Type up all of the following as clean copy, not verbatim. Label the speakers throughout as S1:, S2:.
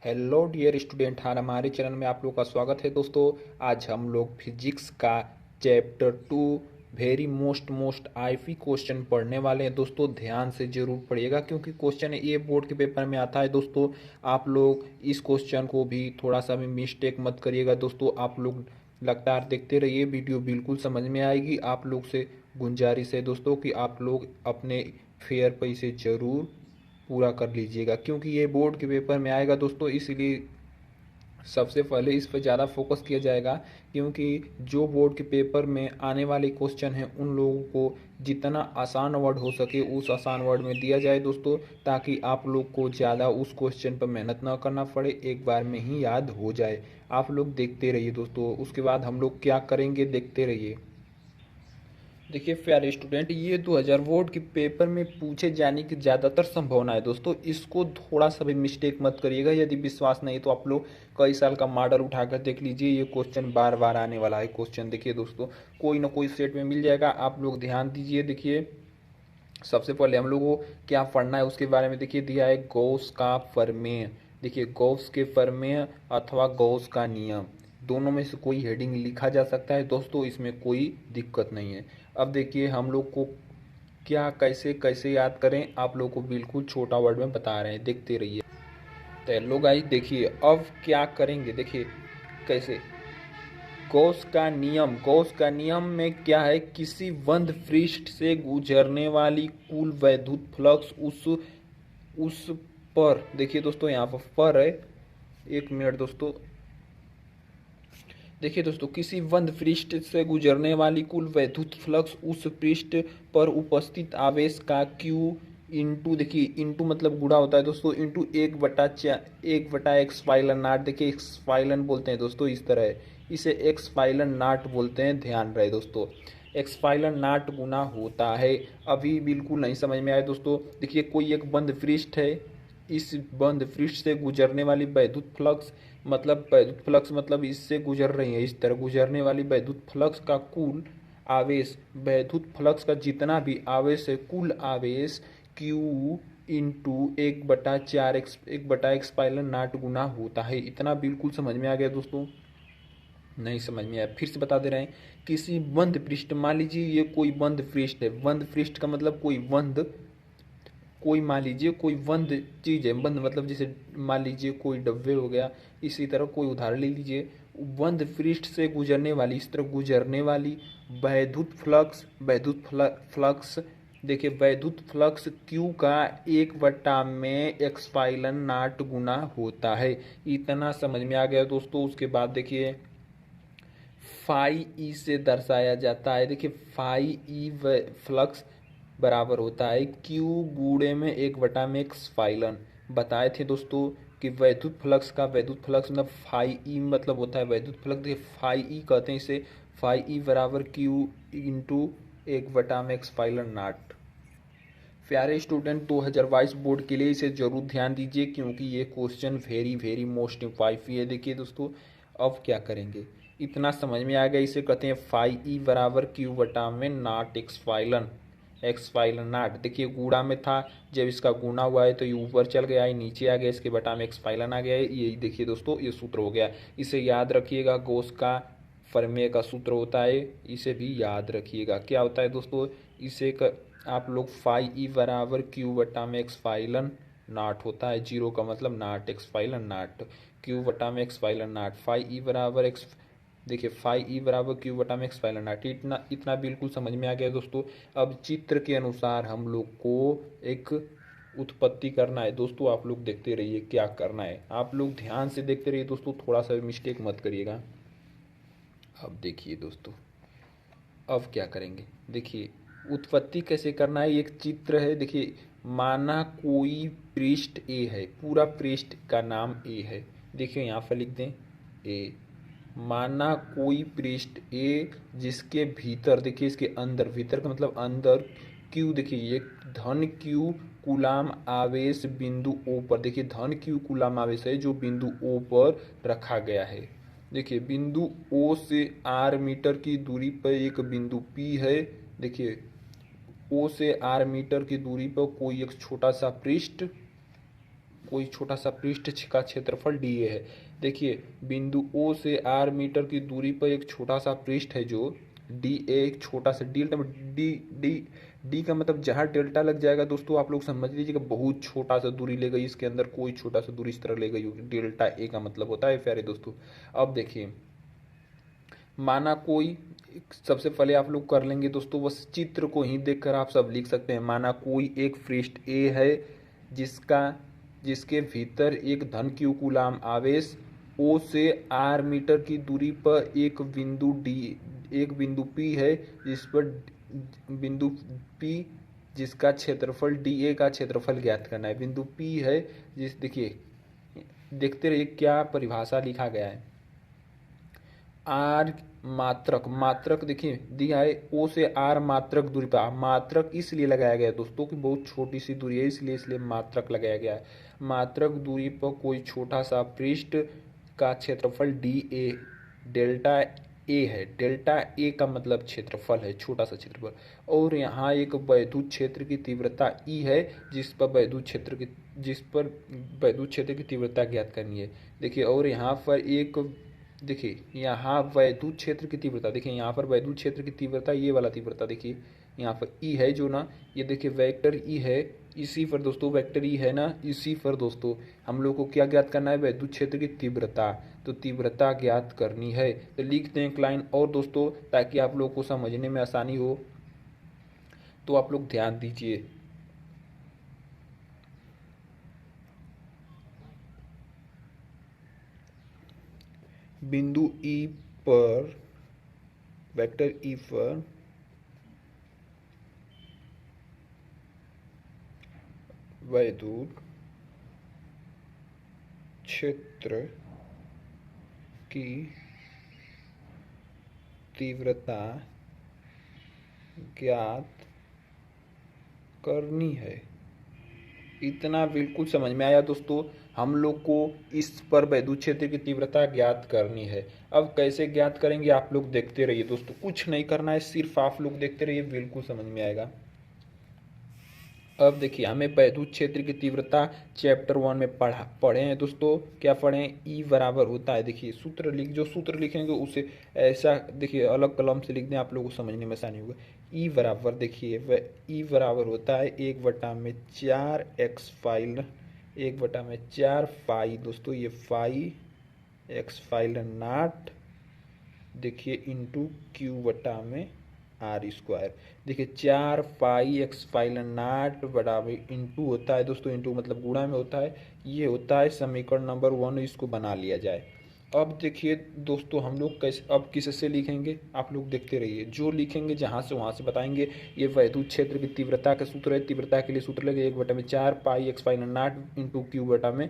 S1: Hello dear student, हमारे channel में आप लोग का स्वागत है। दोस्तों, आज हम लोग फिजिक्स का chapter 2 very most IP question पढ़ने वाले हैं। दोस्तों, ध्यान से जरूर पढ़िएगा क्योंकि क्वेश्चन ये बोर्ड के पेपर में आता है। दोस्तों, आप लोग इस क्वेश्चन को भी थोड़ा सा भी मिस्टेक मत करिएगा। दोस्तों, आप लोग लगातार देखते रहिए, वीडियो बिल्कुल समझ में आएगी। आप लोग से गुजारिश है दोस्तों कि आप लोग अपने फेयर पैसे जरूर पूरा कर लीजिएगा क्योंकि ये बोर्ड के पेपर में आएगा दोस्तों। इसलिए सबसे पहले इस पर ज़्यादा फोकस किया जाएगा क्योंकि जो बोर्ड के पेपर में आने वाले क्वेश्चन हैं उन लोगों को जितना आसान वर्ड हो सके उस आसान वर्ड में दिया जाए दोस्तों, ताकि आप लोग को ज़्यादा उस क्वेश्चन पर मेहनत ना करना पड़े, एक बार में ही याद हो जाए। आप लोग देखते रहिए दोस्तों। उसके बाद हम लोग क्या करेंगे, देखते रहिए। देखिए प्यारे स्टूडेंट, ये 2000 बोर्ड के पेपर में पूछे जाने की ज़्यादातर संभावना है दोस्तों। इसको थोड़ा सा भी मिस्टेक मत करिएगा। यदि विश्वास नहीं तो आप लोग कई साल का मॉडल उठाकर देख लीजिए, ये क्वेश्चन बार बार आने वाला है। क्वेश्चन देखिए दोस्तों, कोई ना कोई सेट में मिल जाएगा। आप लोग ध्यान दीजिए। देखिए, सबसे पहले हम लोग को क्या पढ़ना है उसके बारे में देखिए दिया है, गॉस का प्रमेय। देखिए, गॉस के प्रमेय अथवा गॉस का नियम, दोनों में से कोई हेडिंग लिखा जा सकता है दोस्तों, इसमें कोई दिक्कत नहीं है। अब देखिए हम लोग को क्या कैसे कैसे याद करें, आप लोग को बिल्कुल छोटा वर्ड में बता रहे हैं, देखते रहिए। तो हेलो गाइस, देखिए अब क्या करेंगे। देखिए कैसे, गॉस का नियम में क्या है, किसी बंद पृष्ठ से गुजरने वाली कुल वैद्युत फ्लक्स उस पर, देखिए दोस्तों यहाँ पर है, एक मिनट दोस्तों। देखिए दोस्तों, किसी बंद पृष्ठ से गुजरने वाली कुल वैद्युत फ्लक्स उस पृष्ठ पर उपस्थित आवेश का Q इंटू, देखिए इंटू मतलब गुणा होता है दोस्तों, इंटू 1/1 एक्सपाइलन नॉट। देखिए एक्सपाइलन बोलते हैं दोस्तों, इस तरह है, इसे एक्सपाइलन नॉट बोलते हैं, ध्यान रहे दोस्तों। एक्सपाइलन नॉट गुना होता है। अभी बिल्कुल नहीं समझ में आया दोस्तों। देखिए कोई एक बंद पृष्ठ है, इस बंद पृष्ठ से गुजरने वाली वैद्युत फ्लक्स मतलब इससे गुजर रही है, इस तरह गुजरने वाली वैद्युत फ्लक्स का कुल आवेश, वैद्युत फ्लक्स का जितना भी आवेश है, कुल आवेश Q इंटू 1/4 एक्सपाइलन नॉट गुना होता है। इतना बिल्कुल समझ में आ गया दोस्तों? नहीं समझ में आया, फिर से बता दे रहे हैं। किसी बंद पृष्ठ, मान लीजिए ये कोई बंद पृष्ठ है, बंद पृष्ठ का मतलब कोई मान लीजिए कोई बंद चीज़ है। बंद मतलब जैसे मान लीजिए कोई डब्बे हो गया, इसी तरह कोई उदाहरण ले लीजिए। बंद पृष्ठ से गुजरने वाली, इस तरह गुजरने वाली वैद्युत फ्लक्स, देखिए वैद्युत फ्लक्स Q का 1/में एक्सपाइलन नॉट गुना होता है। इतना समझ में आ गया दोस्तों। उसके बाद देखिए फाई ई से दर्शाया जाता है। देखिए फाई ई फ्लक्स बराबर होता है Q गुणे में 1/में एक्सपाइलन। बताए थे दोस्तों कि वैद्युत फ्लक्स मतलब फाई ई मतलब होता है वैद्युत फ्लक्स। देखिए फाई ई कहते हैं इसे, फाई ई बराबर Q इंटू 1/में एक्सपाइलन नॉट। प्यारे स्टूडेंट, 2022 बोर्ड के लिए इसे जरूर ध्यान दीजिए क्योंकि ये क्वेश्चन वेरी मोस्ट इम्पॉर्टेंट है। देखिए दोस्तों, अब क्या करेंगे, इतना समझ में आ गया। इसे कहते हैं फाई ई बराबर Q/में नॉट एक्सपाइलन नॉट। देखिए गुणा में था, जब इसका गुणा हुआ है तो ये ऊपर चल गया है, नीचे आ गया, इसके बटा में एक्सपाइलन आ गया है। ये देखिए दोस्तों, ये सूत्र हो गया। इसे याद रखिएगा, गॉस का प्रमेय का सूत्र होता है, इसे भी याद रखिएगा। क्या होता है दोस्तों, आप लोग फाई ई बराबर Q/में एक्सपाइलन नॉट होता है, जीरो का मतलब नॉट, एक्सपाइलन नॉट, Q/में एक्सपाइलन नॉट, फाई ई बराबर देखिए फाई ई बराबर Q/में एक्सपाइलन नॉट। इतना इतना बिल्कुल समझ में आ गया दोस्तों। अब चित्र के अनुसार हम लोग को एक उत्पत्ति करना है दोस्तों। आप लोग देखते रहिए क्या करना है, आप लोग ध्यान से देखते रहिए दोस्तों, थोड़ा सा मिस्टेक मत करिएगा। अब देखिए दोस्तों, अब क्या करेंगे, देखिए उत्पत्ति कैसे करना है। एक चित्र है, देखिए माना कोई पृष्ठ ए है, पूरा पृष्ठ का नाम ए है। देखिए यहाँ पर लिख दें ए। माना कोई पृष्ठ ए जिसके भीतर, देखिए इसके अंदर, भीतर का मतलब अंदर, Q, देखिए ये धन Q कूलाम आवेश बिंदु O पर, देखिए धन Q कूलाम आवेश है जो बिंदु O पर रखा गया है। देखिए बिंदु O से R मीटर की दूरी पर एक बिंदु P है। देखिए O से R मीटर की दूरी पर कोई एक छोटा सा पृष्ठ कोई छोटा सा पृष्ठ का क्षेत्रफल डी ए है। देखिए बिंदु ओ से आर मीटर की दूरी पर एक छोटा सा पृष्ठ है जो डी ए, एक छोटा सा डेल्टा, डी डी डी का मतलब जहाँ डेल्टा लग जाएगा दोस्तों आप लोग समझ लीजिएगा बहुत छोटा सा दूरी ले गई, इसके अंदर कोई छोटा सा दूरी इस तरह ले गई होगी, डेल्टा ए का मतलब होता है प्यारे दोस्तों। अब देखिए माना कोई, सबसे पहले आप लोग कर लेंगे दोस्तों, बस चित्र को ही देखकर आप सब लिख सकते हैं। माना कोई एक पृष्ठ ए है जिसका जिसके भीतर एक धन क्यू कूलाम आवेश ओ से आर मीटर की दूरी पर एक बिंदु पी है, जिस पर बिंदु पी जिसका क्षेत्रफल डी ए का क्षेत्रफल ज्ञात करना है। बिंदु पी है जिस, देखिए देखते रहिए क्या परिभाषा लिखा गया है। आर मात्रक देखिए दिया है ओ से आर मात्रक दूरी पर, मात्रक इसलिए लगाया गया है दोस्तों कि बहुत छोटी सी दूरी है, इसलिए मात्रक लगाया गया है। मात्रक दूरी पर कोई छोटा सा पृष्ठ का क्षेत्रफल डी ए डेल्टा ए है। डेल्टा ए का मतलब क्षेत्रफल है, छोटा सा क्षेत्रफल। और यहाँ एक वैद्युत क्षेत्र की तीव्रता ई है जिस पर वैद्युत क्षेत्र की तीव्रता ज्ञात करनी है। देखिए और यहाँ पर एक, देखिए यहाँ वैद्युत क्षेत्र की तीव्रता, देखिए यहाँ पर वैद्युत क्षेत्र की तीव्रता ये वाला तीव्रता, देखिए यहाँ पर ई है जो ना, ये देखिए वेक्टर ई है, इसी पर दोस्तों वेक्टर ई है ना, इसी पर दोस्तों हम लोग को क्या ज्ञात करना है, वैद्युत क्षेत्र की तीव्रता। तो तीव्रता ज्ञात करनी है, तो लिखते हैं एक लाइन और दोस्तों ताकि आप लोग को समझने में आसानी हो, तो आप लोग ध्यान दीजिए। बिंदु ई पर, वेक्टर ई पर वैद्युत क्षेत्र की तीव्रता ज्ञात करनी है। इतना बिल्कुल समझ में आया दोस्तों। हम लोग को इस पर वैद्युत क्षेत्र की तीव्रता ज्ञात करनी है। अब कैसे ज्ञात करेंगे आप लोग देखते रहिए दोस्तों, कुछ नहीं करना है, सिर्फ आप लोग देखते रहिए, बिल्कुल समझ में आएगा। अब देखिए हमें वैद्युत क्षेत्र की तीव्रता चैप्टर 1 में पढ़े हैं दोस्तों। क्या पढ़े हैं, ई बराबर होता है, देखिए जो सूत्र लिखेंगे उसे ऐसा देखिए अलग कलम से लिख दें, आप लोगों को समझने में आसानी होगा। ई बराबर देखिए ई बराबर होता है 1/4 एक्स फाइल, 1/4 फाई दोस्तों, ये फाई एक्स फाइल नॉट देखिए इंटू क्यू बटा में आर स्क्वायर। देखिए 4 पाई एक्स फाइल नॉट बराबर इंटू होता है दोस्तों, इंटू मतलब गुणा में होता है, ये होता है समीकरण नंबर 1, इसको बना लिया जाए। अब देखिए दोस्तों हम लोग कैसे, अब किससे लिखेंगे आप लोग देखते रहिए, जो लिखेंगे जहाँ से वहाँ से बताएंगे। ये वैद्युत क्षेत्र की तीव्रता का सूत्र है, तीव्रता के लिए सूत्र लगे 1/4 पाई एक्स फाइल नॉट इंटू क्यू बटा में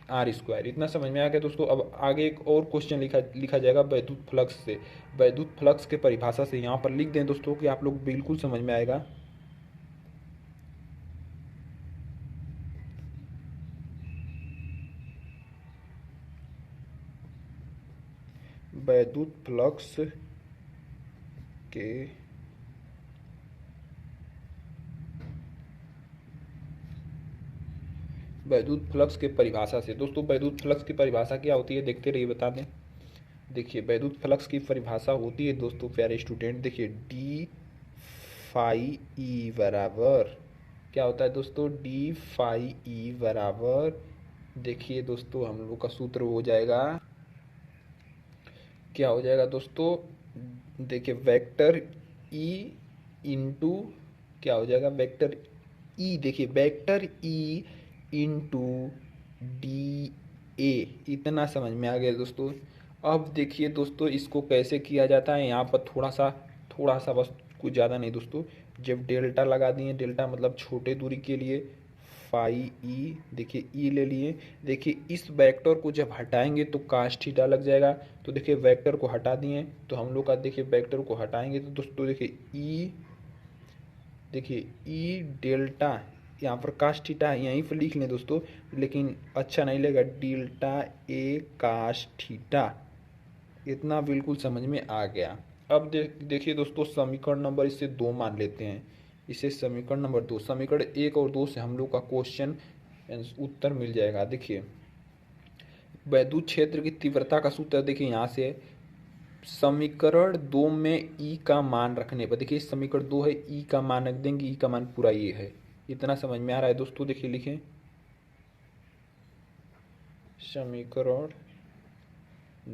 S1: आर स्क्वायर। इतना समझ में आ गया दोस्तों। अब आगे एक और क्वेश्चन लिखा जाएगा वैद्युत फ्लक्स से, वैद्युत फ्लक्स के परिभाषा से यहाँ पर लिख दें दोस्तों कि आप लोग बिल्कुल समझ में आएगा। वैद्युत फ्लक्स के वैद्युत फ्लक्स के परिभाषा से दोस्तों, वैद्युत फ्लक्स की परिभाषा क्या होती है देखते रहिए, बता दें। देखिए वैद्युत फ्लक्स की परिभाषा होती है दोस्तों प्यारे स्टूडेंट, देखिए डी फाई ई बराबर क्या होता है दोस्तों, डी फाई ई बराबर, देखिए दोस्तों हम लोग का सूत्र हो जाएगा, क्या हो जाएगा दोस्तों, देखिए वेक्टर ई इंटू क्या हो जाएगा, वेक्टर ई, देखिए vector E into D A. इतना समझ में आ गया दोस्तों। अब देखिए दोस्तों इसको कैसे किया जाता है, यहाँ पर थोड़ा सा बस, कुछ ज़्यादा नहीं दोस्तों। जब डेल्टा लगा दिए, डेल्टा मतलब छोटे दूरी के लिए फाई ई, देखिए ई ले लिए। देखिए इस वेक्टर को जब हटाएंगे तो काश थीटा लग जाएगा, तो देखिए वेक्टर को हटा दिए तो हम लोग का, देखिए वेक्टर को हटाएंगे तो दोस्तों देखिए ई, देखिए ई डेल्टा, यहाँ पर काश थीटा यहीं पर लिख लें दोस्तों, लेकिन अच्छा नहीं लगेगा, डेल्टा ए काश थीटा। इतना बिल्कुल समझ में आ गया। अब देखिए दोस्तों समीकरण नंबर इससे 2 मान लेते हैं, इसे समीकरण नंबर 2, समीकरण 1 और 2 से हम लोग का क्वेश्चन उत्तर मिल जाएगा। देखिए वैद्युत क्षेत्र की तीव्रता का सूत्र देखिए यहाँ से समीकरण 2 में ई का मान रखने पर, देखिए समीकरण 2 है, ई का मान रख देंगे, ई का मान पूरा ये है। इतना समझ में आ रहा है दोस्तों? देखिए लिखें समीकरण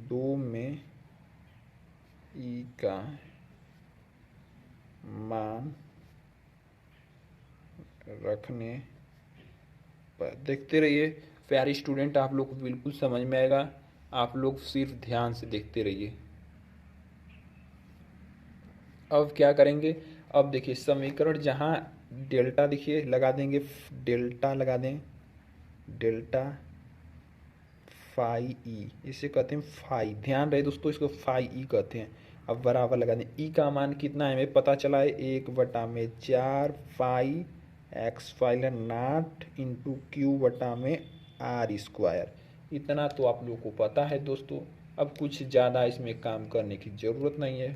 S1: 2 में ई का मान रखने पर, देखते रहिए प्यारे स्टूडेंट, आप लोग को बिल्कुल समझ में आएगा, आप लोग सिर्फ ध्यान से देखते रहिए। अब क्या करेंगे, अब देखिए समीकरण जहाँ डेल्टा देखिए लगा देंगे, डेल्टा लगा दें, डेल्टा फाई ई, इसे कहते हैं फाई, ध्यान रहे दोस्तों इसको फाई ई कहते हैं। अब बराबर लगा दें, ई का मान कितना है हमें पता चला है, 1/4 pi epsilon naught into Q बटा में आर स्क्वायर। इतना तो आप लोग को पता है दोस्तों, अब कुछ ज़्यादा इसमें काम करने की ज़रूरत नहीं है।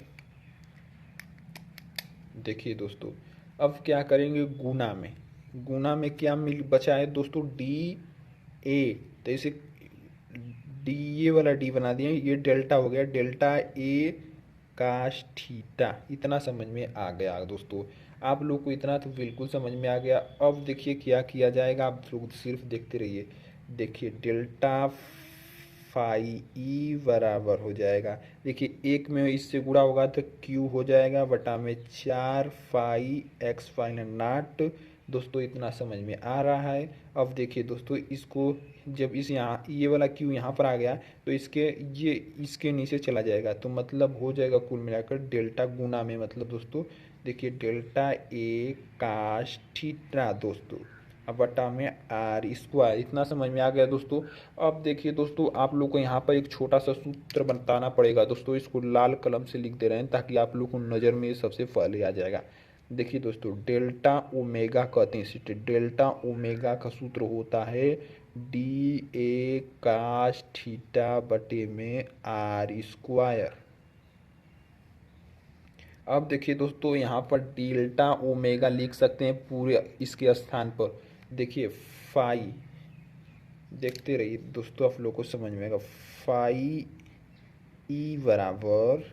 S1: देखिए दोस्तों अब क्या करेंगे, गुना में, गुना में क्या मिल बचा है दोस्तों, डी ए, तो इसे डी ए वाला डी बना दिए, ये डेल्टा हो गया, डेल्टा ए काश थीटा। इतना समझ में आ गया दोस्तों, आप लोग को इतना तो बिल्कुल समझ में आ गया। अब देखिए क्या किया जाएगा, आप लोग सिर्फ देखते रहिए। देखिए डेल्टा फाई ई बराबर हो जाएगा, देखिए एक में इससे गुणा होगा तो क्यू हो जाएगा बटा में 4 फाई एक्स फाइनल नॉट। दोस्तों इतना समझ में आ रहा है। अब देखिए दोस्तों इसको जब इस यहाँ ये वाला क्यू यहाँ पर आ गया तो ये इसके नीचे चला जाएगा, तो मतलब हो जाएगा कुल मिलाकर डेल्टा गुना में, मतलब दोस्तों देखिए डेल्टा ए काश थीटा दोस्तों, अब बटा में आर स्क्वायर। इतना समझ में आ गया दोस्तों। अब देखिए दोस्तों आप लोग को यहाँ पर एक छोटा सा सूत्र बताना पड़ेगा दोस्तों, इसको लाल कलम से लिख दे रहे हैं ताकि आप लोग को नज़र में सबसे पहले आ जाएगा। देखिए दोस्तों डेल्टा ओमेगा कहते हैं इसे, डेल्टा ओमेगा का सूत्र होता है डी ए काश थीटा बटे में आर स्क्वायर। अब देखिए दोस्तों यहाँ पर डेल्टा ओमेगा लिख सकते हैं पूरे इसके स्थान पर, देखिए फाई, देखते रहिए दोस्तों आप लोग को समझ में आएगा, फाई ई बराबर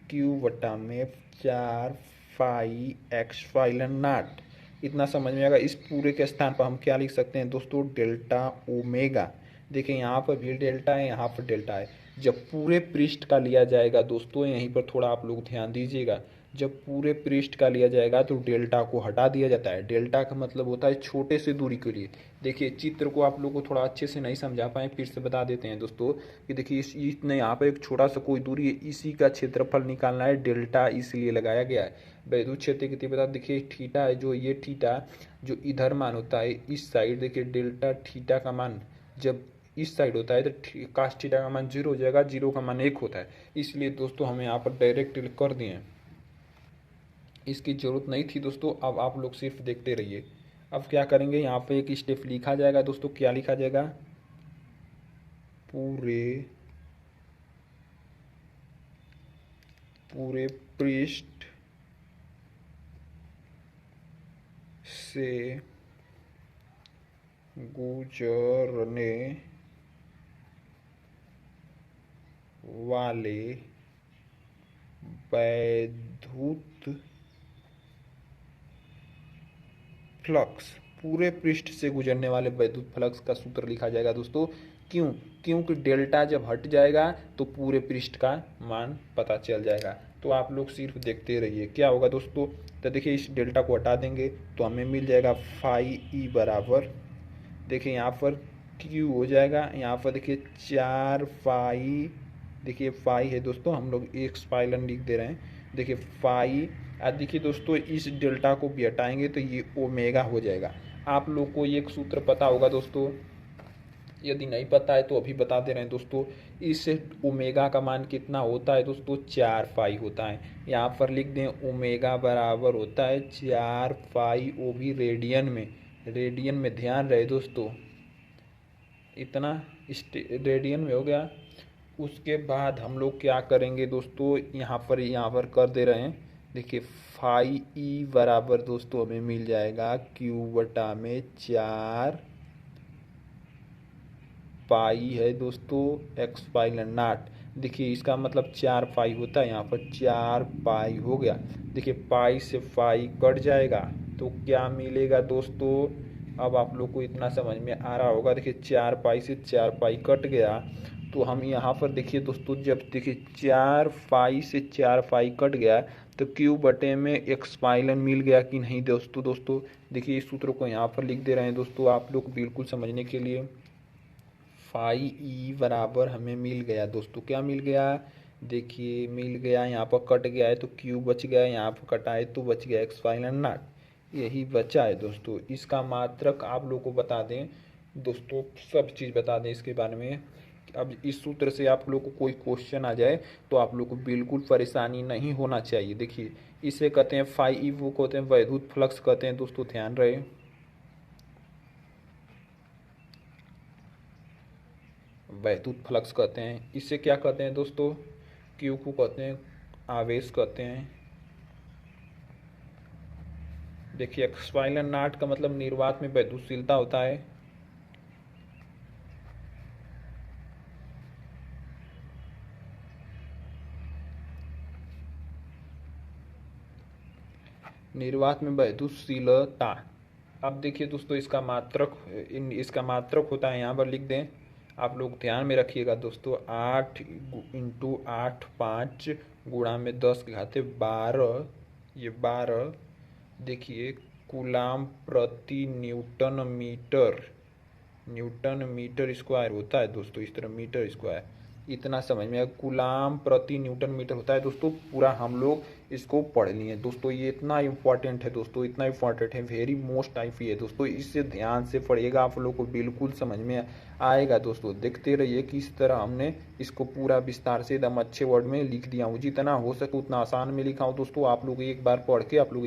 S1: क्यू बटा में 4 फाई एक्स फाइलन नॉट। इतना समझ में आएगा। इस पूरे के स्थान पर हम क्या लिख सकते हैं दोस्तों, डेल्टा ओमेगा। देखिए यहाँ पर भी डेल्टा है, यहाँ पर डेल्टा है। जब पूरे पृष्ठ का लिया जाएगा दोस्तों, यहीं पर थोड़ा आप लोग ध्यान दीजिएगा, जब पूरे पृष्ठ का लिया जाएगा तो डेल्टा को हटा दिया जाता है। डेल्टा का मतलब होता है छोटे से दूरी के लिए। देखिए चित्र को आप लोग को थोड़ा अच्छे से नहीं समझा पाए, फिर से बता देते हैं दोस्तों कि देखिए इतने यहाँ पर एक छोटा सा कोई दूरी है, इसी का क्षेत्रफल निकालना है, डेल्टा इसलिए लगाया गया है। वैद्युत क्षेत्र की तीव्रता देखिए थीटा है, जो ये थीटा जो इधर मान होता है इस साइड, देखिए डेल्टा थीटा का मान जब इस साइड होता है तो काश थीटा का मान 0 हो जाएगा, 0 का मान 1 होता है। इसलिए दोस्तों हमें यहाँ पर डायरेक्ट कर दिए, इसकी ज़रूरत नहीं थी दोस्तों। अब आप लोग सिर्फ देखते रहिए। अब क्या करेंगे, यहाँ पे एक स्टेप लिखा जाएगा दोस्तों, क्या लिखा जाएगा, पूरे पृष्ठ से गुजरने वाले वैद्युत फ्लक्स, पूरे पृष्ठ से गुजरने वाले वैद्युत फ्लक्स का सूत्र लिखा जाएगा दोस्तों। क्यों? क्योंकि डेल्टा जब हट जाएगा तो पूरे पृष्ठ का मान पता चल जाएगा। तो आप लोग सिर्फ देखते रहिए क्या होगा दोस्तों। तो देखिए इस डेल्टा को हटा देंगे तो हमें मिल जाएगा फाई ई बराबर, देखिए यहाँ पर क्यू हो जाएगा, यहाँ पर देखिए 4 फाई, देखिए फाई है दोस्तों, हम लोग एक्स फाइलन लिख दे रहे हैं, देखिए फाई। अब देखिए दोस्तों इस डेल्टा को भी हटाएंगे तो ये ओमेगा हो जाएगा। आप लोग को एक सूत्र पता होगा दोस्तों, यदि नहीं पता है तो अभी बता दे रहे हैं दोस्तों। इस ओमेगा का मान कितना होता है दोस्तों, 4 फाई होता है। यहाँ पर लिख दें ओमेगा बराबर होता है 4 फाई, वो भी रेडियन में, रेडियन में ध्यान रहे दोस्तों, इतना रेडियन में हो गया। उसके बाद हम लोग क्या करेंगे दोस्तों, यहाँ पर कर दे रहे हैं, देखिए फाई ई बराबर दोस्तों हमें मिल जाएगा क्यू बटा में 4 पाई है दोस्तों एक्सपाइलन नॉट। देखिए इसका मतलब 4 पाई होता है, यहाँ पर 4 पाई हो गया। देखिए पाई से पाई कट जाएगा तो क्या मिलेगा दोस्तों, अब आप लोग को इतना समझ में आ रहा होगा। देखिए 4 पाई से 4 पाई कट गया तो हम यहाँ पर देखिए दोस्तों, जब देखिए 4 पाई से 4 पाई कट गया तो क्यू बटे में एक्सपाइलन मिल गया कि नहीं दोस्तों। देखिए इस सूत्र को यहाँ पर लिख दे रहे हैं दोस्तों आप लोग बिल्कुल समझने के लिए। फाई ई बराबर हमें मिल गया दोस्तों, क्या मिल गया, देखिए मिल गया, यहाँ पर कट गया है तो क्यू बच गया, यहाँ पर कटा है तो बच गया एक्सपाइलन नॉट, यही बचा है दोस्तों। इसका मात्रक आप लोग को बता दें दोस्तों, सब चीज़ बता दें इसके बारे में। अब इस सूत्र से आप लोग को कोई क्वेश्चन आ जाए तो आप लोग को बिल्कुल परेशानी नहीं होना चाहिए। देखिए इसे कहते हैं फाई ई, वो कहते हैं वैद्युत फ्लक्स कहते हैं दोस्तों, ध्यान रहे। वैद्युत फ्लक्स कहते हैं। इसे क्या कहते हैं दोस्तों, क्यू को कहते हैं आवेश कहते हैं। देखिए एक्सपाइलन नॉट का मतलब निर्वात में वैद्युतशीलता होता है। निर्वात में वैद्युतशीलता। अब देखिए दोस्तों इसका मात्रक होता है, यहाँ पर लिख दें, आप लोग ध्यान में रखिएगा दोस्तों, 8 इंटू 8 5 गुणा में 10 की घाते 12, ये 12 देखिए कूलाम प्रति न्यूटन मीटर स्क्वायर होता है दोस्तों, इस तरह मीटर स्क्वायर, इतना समझ में आया। कूलाम प्रति न्यूटन मीटर होता है दोस्तों, पूरा हम लोग इसको पढ़ लिए दोस्तों। ये इतना इंपॉर्टेंट है दोस्तों, इतना इंपॉर्टेंट है, वेरी मोस्ट टाइप है दोस्तों। इससे ध्यान से पढ़िएगा, आप लोग को बिल्कुल समझ में आएगा दोस्तों। देखते रहिए किस तरह हमने इसको पूरा विस्तार से एकदम अच्छे वर्ड में लिख दिया हूँ, जितना हो सके उतना आसान में लिखा हूँ दोस्तों। आप लोग एक बार पढ़ के आप लोग